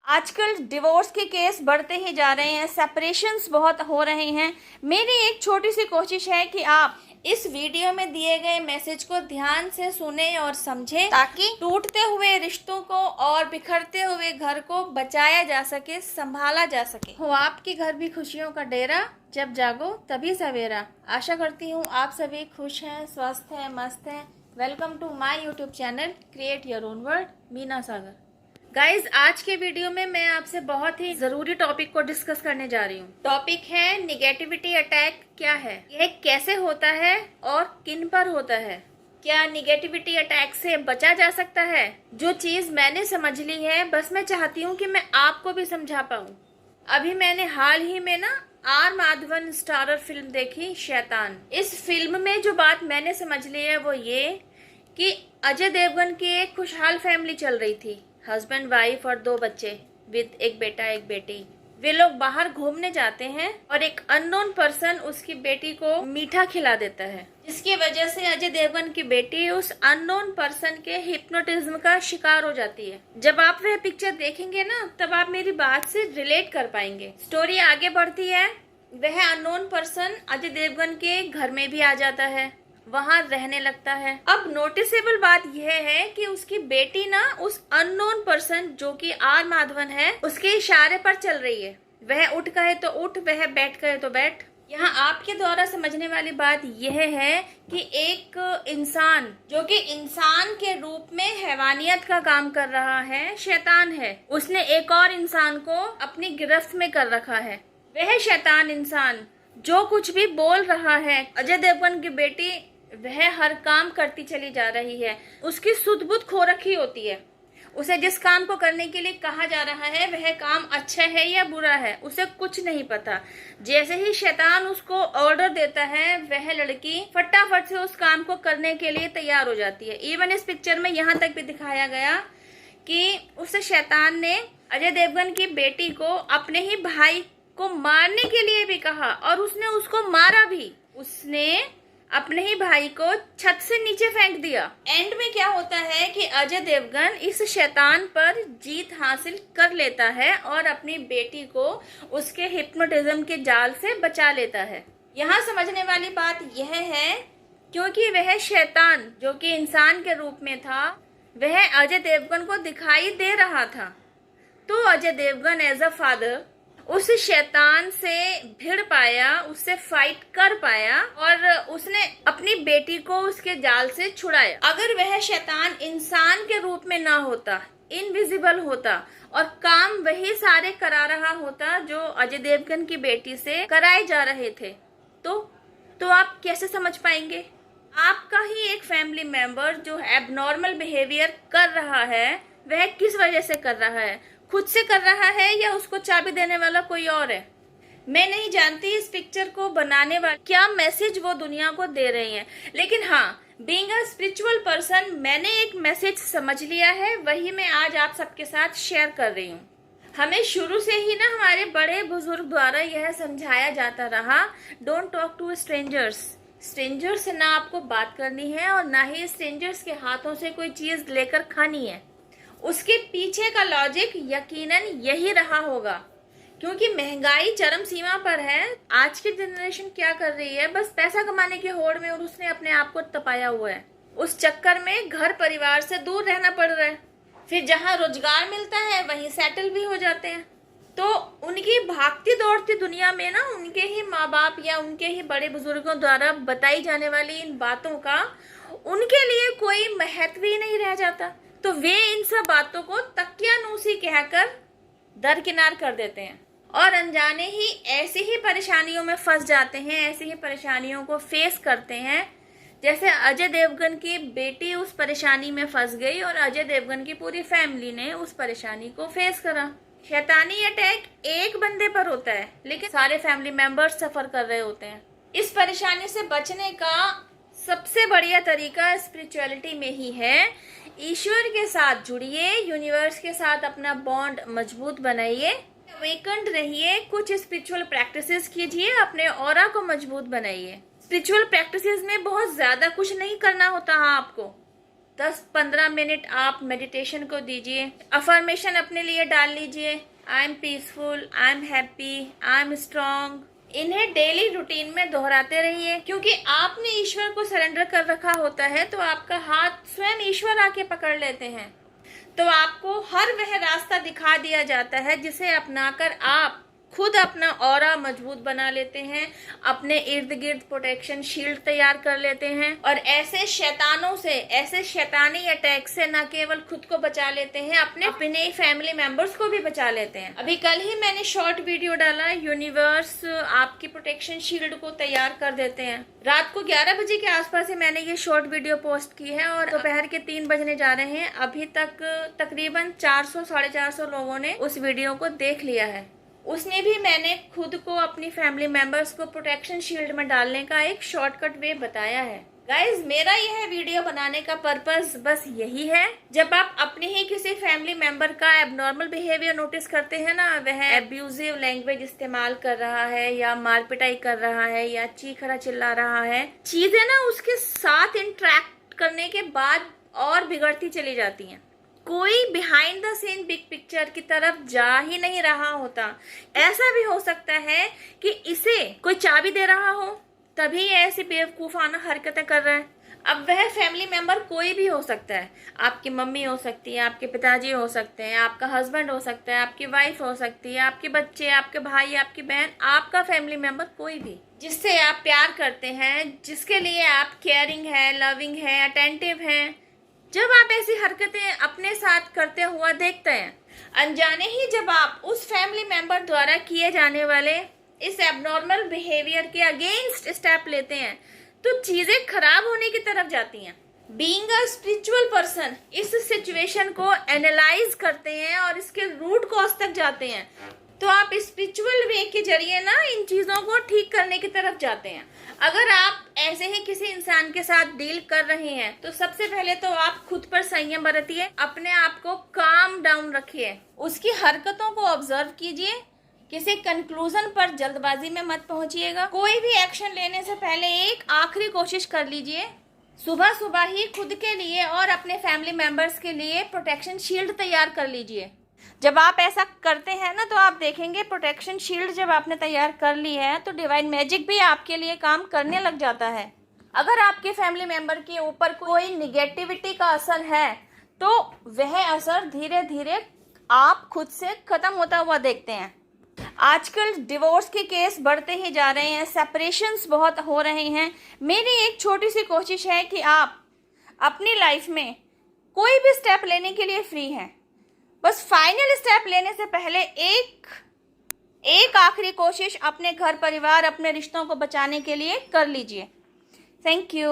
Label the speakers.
Speaker 1: आजकल डिवोर्स के केस बढ़ते ही जा रहे हैं, सेपरेशंस बहुत हो रहे हैं। मेरी एक छोटी सी कोशिश है कि आप इस वीडियो में दिए गए मैसेज को ध्यान से सुने और समझें ताकि टूटते हुए रिश्तों को और बिखरते हुए घर को बचाया जा सके, संभाला जा सके। हो आपके घर भी खुशियों का डेरा, जब जागो तभी सवेरा। आशा करती हूँ आप सभी खुश हैं, स्वस्थ हैं, मस्त हैं। Welcome to my YouTube channel create your own world, Meena Sagar. Guys, आज के वीडियो में मैं आपसे बहुत ही जरूरी टॉपिक को डिस्कस करने जा रही हूँ। टॉपिक है निगेटिविटी अटैक क्या है, यह कैसे होता है और किन पर होता है। क्या निगेटिविटी अटैक से बचा जा सकता है? जो चीज मैंने समझ ली है, बस मैं चाहती हूँ कि मैं आपको भी समझा पाऊँ। अभी मैंने हाल ही में आर माधवन स्टारर फिल्म देखी, शैतान। इस फिल्म में जो बात मैंने समझ ली है वो ये कि अजय देवगन की एक खुशहाल फैमिली चल रही थी, हस्बैंड वाइफ और 2 बच्चे विद एक बेटा एक बेटी। वे लोग बाहर घूमने जाते हैं और एक अननोन पर्सन उसकी बेटी को मीठा खिला देता है, जिसकी वजह से अजय देवगन की बेटी उस अननोन पर्सन के हिप्नोटिज्म का शिकार हो जाती है। जब आप वह पिक्चर देखेंगे ना, तब आप मेरी बात से रिलेट कर पाएंगे। स्टोरी आगे बढ़ती है। वह अननोन पर्सन अजय देवगन के घर में भी आ जाता है, वहाँ रहने लगता है। अब नोटिसेबल बात यह है कि उसकी बेटी उस अननोन पर्सन जो कि आर माधवन है, उसके इशारे पर चल रही है। वह उठ कहे तो उठ, वह बैठ कहे तो बैठ। यहाँ आपके द्वारा समझने वाली बात यह है कि एक इंसान जो कि इंसान के रूप में हैवानियत का काम कर रहा है, शैतान है। उसने एक और इंसान को अपनी गिरफ्त में कर रखा है। वह शैतान इंसान जो कुछ भी बोल रहा है, अजय देवगन की बेटी वह हर काम करती चली जा रही है। उसकी सुध बुध खो रखी होती है। उसे जिस काम को करने के लिए कहा जा रहा है, वह काम अच्छा है या बुरा है, उसे कुछ नहीं पता। जैसे ही शैतान उसको ऑर्डर देता है, वह लड़की फटाफट से उस काम को करने के लिए तैयार हो जाती है। इवन इस पिक्चर में यहाँ तक भी दिखाया गया कि उस शैतान ने अजय देवगन की बेटी को अपने ही भाई को मारने के लिए भी कहा और उसने उसको मारा भी। उसने अपने ही भाई को छत से नीचे फेंक दिया। एंड में क्या होता है कि अजय देवगन इस शैतान पर जीत हासिल कर लेता है और अपनी बेटी को उसके हिप्नोटिज्म के जाल से बचा लेता है। यहाँ समझने वाली बात यह है, क्योंकि वह शैतान जो कि इंसान के रूप में था, वह अजय देवगन को दिखाई दे रहा था, तो Ajay Devgn as a father उस शैतान से भिड़ पाया, उससे फाइट कर पाया और उसने अपनी बेटी को उसके जाल से छुड़ाया। अगर वह शैतान इंसान के रूप में ना होता, इनविजिबल होता और काम वही सारे करा रहा होता जो अजय देवगन की बेटी से कराए जा रहे थे, तो आप कैसे समझ पाएंगे? आपका ही एक फैमिली मेंबर जो एबनॉर्मल बिहेवियर कर रहा है, वह किस वजह से कर रहा है? खुद से कर रहा है या उसको चाबी देने वाला कोई और है? मैं नहीं जानती इस पिक्चर को बनाने वाले क्या मैसेज वो दुनिया को दे रहे हैं, लेकिन हाँ, बीइंग अ स्पिरिचुअल पर्सन मैंने एक मैसेज समझ लिया है, वही मैं आज आप सबके साथ शेयर कर रही हूँ। हमें शुरू से ही हमारे बड़े बुजुर्ग द्वारा यह समझाया जाता रहा, don't talk to strangers. Strangers से ना आपको बात करनी है और ना ही स्ट्रेंजर्स के हाथों से कोई चीज लेकर खानी है। उसके पीछे का लॉजिक यकीनन यही रहा होगा, क्योंकि महंगाई चरम सीमा पर है। आज की जनरेशन क्या कर रही है, बस पैसा कमाने की होड़ में, और उसने अपने आप को तपाया हुआ है। उस चक्कर में घर परिवार से दूर रहना पड़ रहा है। फिर जहाँ रोजगार मिलता है वहीं सेटल भी हो जाते हैं। तो उनकी भागती दौड़ती दुनिया में उनके ही माँ बाप या उनके ही बड़े बुजुर्गों द्वारा बताई जाने वाली इन बातों का उनके लिए कोई महत्व ही नहीं रह जाता। तो वे इन सब बातों को तकियानूसी कहकर दरकिनार कर देते हैं और अनजाने ही ऐसी ही परेशानियों में फंस जाते हैं, ऐसी ही परेशानियों को फेस करते हैं जैसे अजय देवगन की बेटी उस परेशानी में फंस गई और अजय देवगन की पूरी फैमिली ने उस परेशानी को फेस करा। शैतानी अटैक एक बंदे पर होता है, लेकिन सारे फैमिली मेंबर्स सफर कर रहे होते हैं। इस परेशानी से बचने का सबसे बढ़िया तरीका स्पिरिचुअलिटी में ही है। ईश्वर के साथ जुड़िए, यूनिवर्स के साथ अपना बॉन्ड मजबूत बनाइए, अवेकन्ड रहिए, कुछ स्पिरिचुअल प्रैक्टिसेस कीजिए, अपने ऑरा को मजबूत बनाइए। स्पिरिचुअल प्रैक्टिसेस में बहुत ज्यादा कुछ नहीं करना होता है आपको। 10-15 मिनट आप मेडिटेशन को दीजिए। अफर्मेशन अपने लिए डाल लीजिए, I am peaceful, I am happy, I am strong. इन्हें डेली रूटीन में दोहराते रहिए, क्योंकि आपने ईश्वर को सरेंडर कर रखा होता है तो आपका हाथ स्वयं ईश्वर आके पकड़ लेते हैं। तो आपको हर वह रास्ता दिखा दिया जाता है जिसे अपनाकर आप खुद अपना ऑरा मजबूत बना लेते हैं, अपने इर्द गिर्द प्रोटेक्शन शील्ड तैयार कर लेते हैं और ऐसे शैतानों से, ऐसे शैतानी अटैक से न केवल खुद को बचा लेते हैं, अपने फैमिली मेंबर्स को भी बचा लेते हैं। अभी कल ही मैंने शॉर्ट वीडियो डाला, यूनिवर्स आपकी प्रोटेक्शन शील्ड को तैयार कर देते हैं। रात को 11 बजे के आसपास ही मैंने ये शॉर्ट वीडियो पोस्ट की है और दोपहर के 3 बजने जा रहे हैं। अभी तक तकरीबन 400-450 लोगों ने उस वीडियो को देख लिया है। उसमें भी मैंने खुद को, अपनी फैमिली मेंबर्स को प्रोटेक्शन शील्ड में डालने का एक शॉर्टकट वे बताया है। गाइज, मेरा यह वीडियो बनाने का पर्पस बस यही है, जब आप अपने ही किसी फैमिली मेंबर का एबनॉर्मल बिहेवियर नोटिस करते हैं ना, वह एब्यूजिव लैंग्वेज इस्तेमाल कर रहा है या मार पिटाई कर रहा है या चीखरा चिल्ला रहा है, चीजें ना उसके साथ इंटरेक्ट करने के बाद और बिगड़ती चली जाती हैं। कोई behind the scene big picture की तरफ जा ही नहीं रहा होता। ऐसा भी हो सकता है कि इसे कोई चाबी दे रहा हो, तभी ऐसी बेवकूफाना हरकतें कर रहा है। अब वह फैमिली मेंबर कोई भी हो सकता है, आपकी मम्मी हो सकती है, आपके पिताजी हो सकते हैं, आपका हस्बैंड हो सकता है, आपकी वाइफ हो सकती है, आपके बच्चे, आपके भाई, आपकी बहन, आपका फैमिली मेंबर कोई भी जिससे आप प्यार करते हैं, जिसके लिए आप केयरिंग है, लविंग है, अटेंटिव हैं। जब आप ऐसी हरकतें अपने साथ करते हुआ देखते हैं, अनजाने ही जब आप उस फैमिली मेंबर द्वारा किए जाने वाले इस एबनॉर्मल बिहेवियर के अगेंस्ट स्टेप लेते हैं, तो चीजें खराब होने की तरफ जाती हैं। बीइंग अ स्पिरिचुअल पर्सन इस सिचुएशन को एनालाइज करते हैं और इसके रूट कॉज तक जाते हैं, तो आप स्पिरिचुअल वे के जरिए ना इन चीजों को ठीक करने की तरफ जाते हैं। अगर आप ऐसे ही किसी इंसान के साथ डील कर रहे हैं तो सबसे पहले तो आप खुद पर संयम बरतिए, अपने आप को काम डाउन रखिए, उसकी हरकतों को ऑब्जर्व कीजिए, किसी कंक्लूजन पर जल्दबाजी में मत पहुंचिएगा। कोई भी एक्शन लेने से पहले एक आखिरी कोशिश कर लीजिए, सुबह सुबह ही खुद के लिए और अपने फैमिली मेंबर्स के लिए प्रोटेक्शन शील्ड तैयार कर लीजिए। जब आप ऐसा करते हैं ना, तो आप देखेंगे प्रोटेक्शन शील्ड जब आपने तैयार कर ली है तो डिवाइन मैजिक भी आपके लिए काम करने लग जाता है। अगर आपके फैमिली मेंबर के ऊपर कोई निगेटिविटी का असर है तो वह असर धीरे धीरे आप खुद से खत्म होता हुआ देखते हैं। आजकल डिवोर्स के केस बढ़ते ही जा रहे हैं, सेपरेशंस बहुत हो रहे हैं। मेरी एक छोटी सी कोशिश है कि आप अपनी लाइफ में कोई भी स्टेप लेने के लिए फ्री हैं, बस फाइनल स्टेप लेने से पहले एक आखिरी कोशिश अपने घर परिवार, अपने रिश्तों को बचाने के लिए कर लीजिए। Thank you.